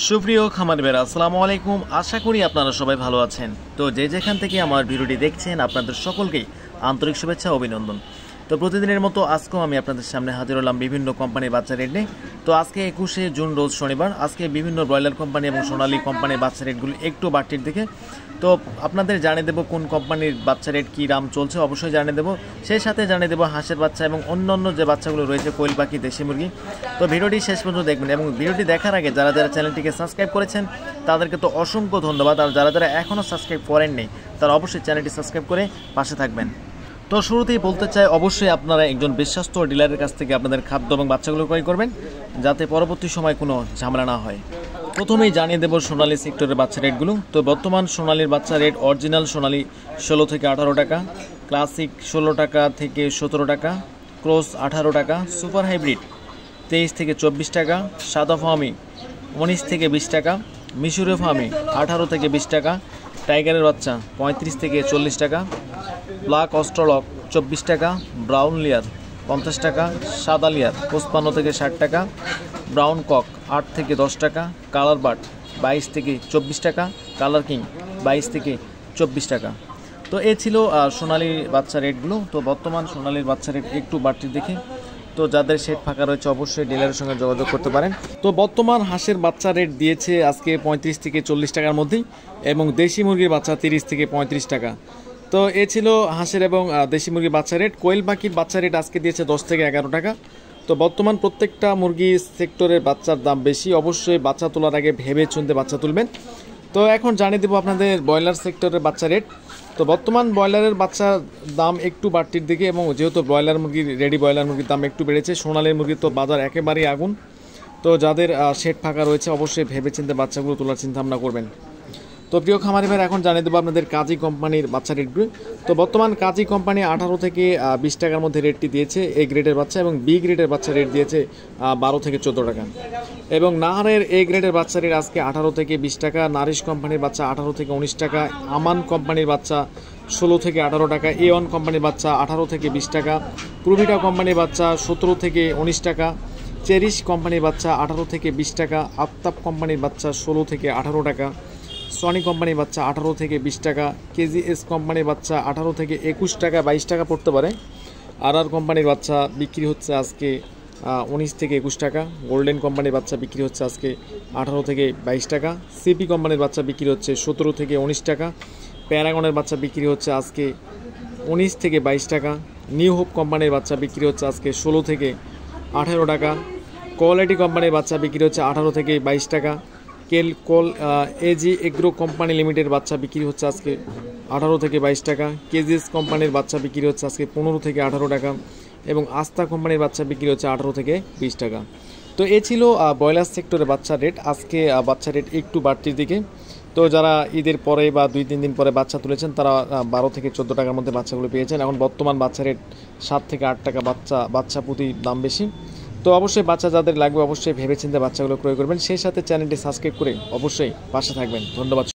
সুপ্রিয় খামারবেরা আসসালামু আলাইকুম। আশা করি আপনারা সবাই ভালো আছেন। তো যে যেখান থেকে আমার ভিডিওটি দেখছেন আপনাদের সকলকেই আন্তরিক শুভেচ্ছা ও অভিনন্দন। তো প্রতিদিনের মতো আজকেও আমি আপনাদের সামনে হাজির হলাম বিভিন্ন কোম্পানির বাচ্চা রেট নিয়ে। তো আজকে 21শে জুন রোজ শনিবার। আজকে বিভিন্ন ব্রয়লার কোম্পানি এবং সোনালী কোম্পানির বাচ্চা রেটগুলো একটু বাড়তির দিকে। তো আপনাদের জানিয়ে দেবো কোন কোম্পানির বাচ্চা রেট কী দাম চলছে, অবশ্যই জানিয়ে দেবো। সেই সাথে জানিয়ে দেবো হাঁসের বাচ্চা এবং অন্যান্য যে বাচ্চাগুলো রয়েছে, কোয়েল পাখি, দেশি মুরগি। তো ভিডিওটি শেষ পর্যন্ত দেখবেন এবং ভিডিওটি দেখার আগে যারা যারা চ্যানেলটিকে সাবস্ক্রাইব করেছেন তাদেরকে তো অসংখ্য ধন্যবাদ। আর যারা যারা এখনও সাবস্ক্রাইব করেননি তারা অবশ্যই চ্যানেলটি সাবস্ক্রাইব করে পাশে থাকবেন। তো শুরুতেই বলতে চাই, অবশ্যই আপনারা একজন বিশ্বস্ত ডিলারের কাছ থেকে আপনাদের খাদ্য এবং বাচ্চাগুলো ক্রয় করবেন, যাতে পরবর্তী সময় কোনো ঝামেলা না হয়। প্রথমেই জানিয়ে দেবো সোনালী সেক্টরের বাচ্চা রেটগুলো। তো বর্তমান সোনালীর বাচ্চা রেট: অরিজিনাল সোনালী 16 থেকে 18 টাকা, ক্লাসিক 16 টাকা থেকে 17 টাকা, ক্রস 18 টাকা, সুপার হাইব্রিড 23 থেকে 24 টাকা, সাদা ফার্মি 19 থেকে 20 টাকা, মিশরীয় ফার্মি 18 থেকে 20 টাকা, টাইগারের বাচ্চা 35 থেকে 40 টাকা, ব্ল্যাক অস্ট্রলক 24 টাকা, ব্রাউন লেয়ার 50 টাকা, সাদা লেয়ার 55 থেকে 60 টাকা, ব্রাউন কক 8 থেকে 10 টাকা, কালার বার্ড 22 থেকে 24 টাকা, কালার কিং 22 থেকে 24 টাকা। তো এ ছিল সোনালী বাচ্চা রেটগুলো। তো বর্তমান সোনালীর বাচ্চা রেট একটু বাড়তি দেখে, তো যাদের শেড ফাঁকা রয়েছে অবশ্যই ডিলারের সঙ্গে যোগাযোগ করতে পারেন। তো বর্তমান হাঁসের বাচ্চা রেট দিয়েছে আজকে 35 থেকে 40 টাকার মধ্যেই, এবং দেশি মুরগির বাচ্চা 30 থেকে 35 টাকা। তো এ ছিল হাঁসের এবং দেশি মুরগির বাচ্চা রেট। কোয়েল পাখির বাচ্চা রেট আজকে দিয়েছে 10 থেকে 11 টাকা। তো বর্তমান প্রত্যেকটা মুরগি সেক্টরের বাচ্চার দাম বেশি, অবশ্যই বাচ্চা তোলার আগে ভেবে চিন্তে বাচ্চা তুলবেন। তো এখন জানিয়ে দেবো আপনাদের ব্রয়লার সেক্টরের বাচ্চা রেট। তো বর্তমান ব্রয়লারের বাচ্চার দাম একটু বাড়তির দিকে, এবং যেহেতু ব্রয়লার মুরগির রেডি ব্রয়লার মুরগির দাম একটু বেড়েছে, সোনালীর মুরগির তো বাজার একেবারেই আগুন। তো যাদের শেড ফাঁকা রয়েছে অবশ্যই ভেবে চিন্তে বাচ্চাগুলো তোলার চিন্তা ভাবনা করবেন। তো প্রিয় খামারি ভাই, এখন জানিয়ে দেবো আপনাদের কাজী কোম্পানির বাচ্চা রেটগুলো। তো বর্তমান কাজী কোম্পানি 18 থেকে 20 টাকার মধ্যে রেটটি দিয়েছে এ গ্রেডের বাচ্চা, এবং বি গ্রেডের বাচ্চা রেট দিয়েছে 12 থেকে 14 টাকা। এবং নাহারের এ গ্রেডের বাচ্চা রেট আজকে 18 থেকে 20 টাকা, নারিশ কোম্পানির বাচ্চা 18 থেকে 19 টাকা, আমান কোম্পানির বাচ্চা 16 থেকে 18 টাকা, A1 কোম্পানির বাচ্চা 18 থেকে 20 টাকা, প্রভিটা কোম্পানির বাচ্চা 17 থেকে 19 টাকা, চেরিশ কোম্পানির বাচ্চা 18 থেকে 20 টাকা, আফতাব কোম্পানির বাচ্চা 16 থেকে 18 টাকা, সনি কোম্পানির বাচ্চা 18 থেকে 20 টাকা, KGS কোম্পানির বাচ্চা 18 থেকে 21 টাকা 22 টাকা পড়তে পারে। আর কোম্পানির বাচ্চা বিক্রি হচ্ছে আজকে 19 থেকে 21 টাকা, গোল্ডেন কোম্পানির বাচ্চা বিক্রি হচ্ছে আজকে 18 থেকে 22 টাকা, সিপি কোম্পানির বাচ্চা বিক্রি হচ্ছে 17 থেকে 19 টাকা, প্যারাগনের বাচ্চা বিক্রি হচ্ছে আজকে 19 থেকে 22 টাকা, নিউ হোপ কোম্পানির বাচ্চা বিক্রি হচ্ছে আজকে 16 থেকে 18 টাকা, কোয়ালিটি কোম্পানির বাচ্চা বিক্রি হচ্ছে 18 থেকে 22 টাকা, এজি এগ্রো কোম্পানি লিমিটেড বাচ্চা বিক্রি হচ্ছে আজকে 18 থেকে 22 টাকা, কেজিএস কোম্পানির বাচ্চা বিক্রি হচ্ছে আজকে 15 থেকে 18 টাকা, এবং আস্থা কোম্পানির বাচ্চা বিক্রি হচ্ছে 18 থেকে 20 টাকা। তো এ ছিল ব্রয়লার সেক্টরে বাচ্চা রেট। আজকে বাচ্চা রেট একটু বাড়তির দিকে। তো যারা ঈদের পরে বা 2-3 দিন পরে বাচ্চা তুলেছেন তারা 12 থেকে 14 টাকার মধ্যে বাচ্চাগুলো পেয়েছেন। এখন বর্তমান বাচ্চা রেট 7 থেকে 8 টাকা বাচ্চা প্রতি দাম বেশি। তো অবশ্যই বাচ্চা যাদের লাগবে অবশ্যই ভেবেচিন্তে বাচ্চাগুলো ক্রয় করবেন, সেই সাথে চ্যানেলটি সাবস্ক্রাইব করে অবশ্যই পাশে থাকবেন। ধন্যবাদ।